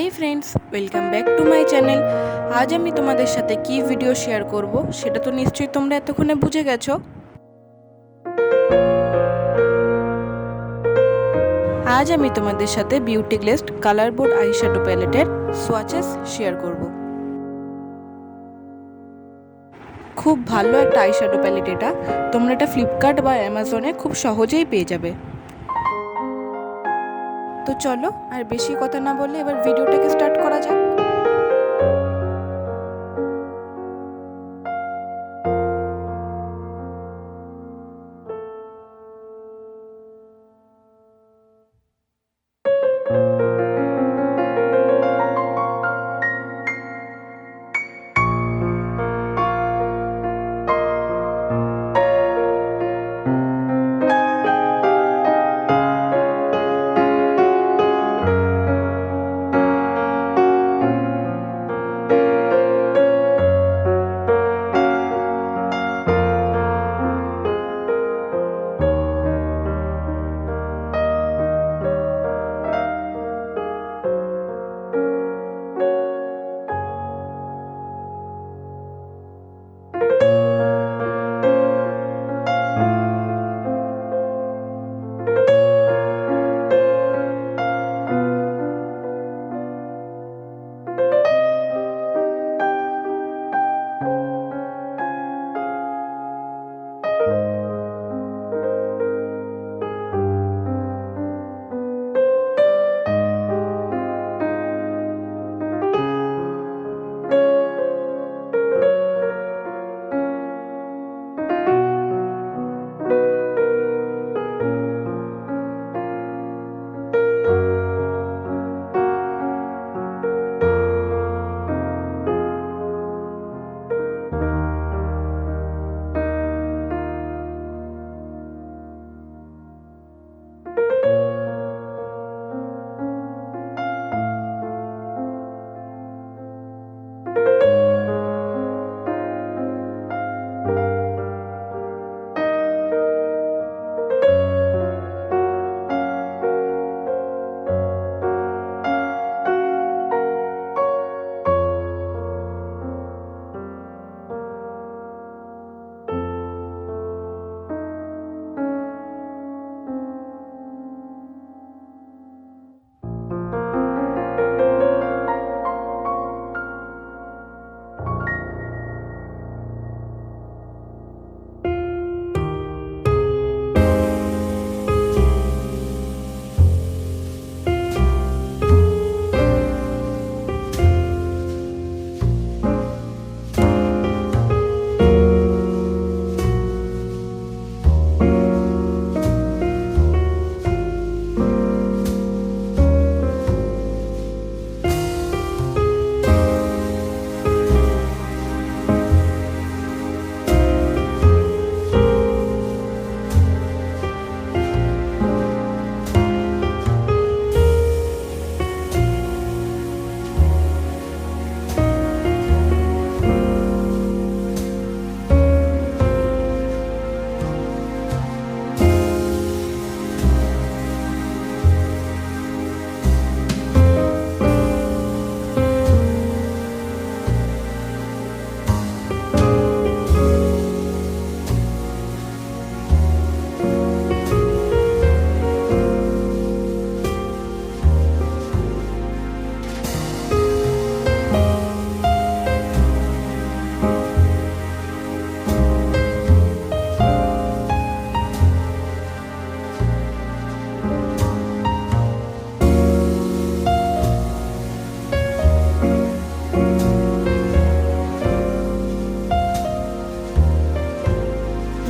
High friends welcome back to my channel. आज आमी तोमादेर साथे की भिडियो शेयर करब सेटा तो निश्चयई तोमरा एतक्षणे बुझे गेछो। आज आमी तोमादेर साथे beauty glazed colour board eyeshadow पैलेटेर स्वाचेस शेयर करब। खूब भालो एकटा आईश्याडो पैलेट एटा, तोमरा एटा फ्लिपकार्ट बा अ্যামাজনে खूब सहजेई पेये जाबे। तो चलो और बेशी कथा ना बोले एबार भिडियोटाके स्टार्ट करा जाक।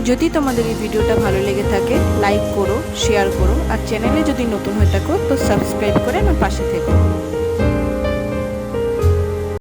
যদি তোমাদের এই ভিডিওটা ভালো লেগে থাকে লাইক করো, শেয়ার করো আর চ্যানেলে যদি নতুন হয়ে থাকো তো সাবস্ক্রাইব করে আমার পাশে থেকো।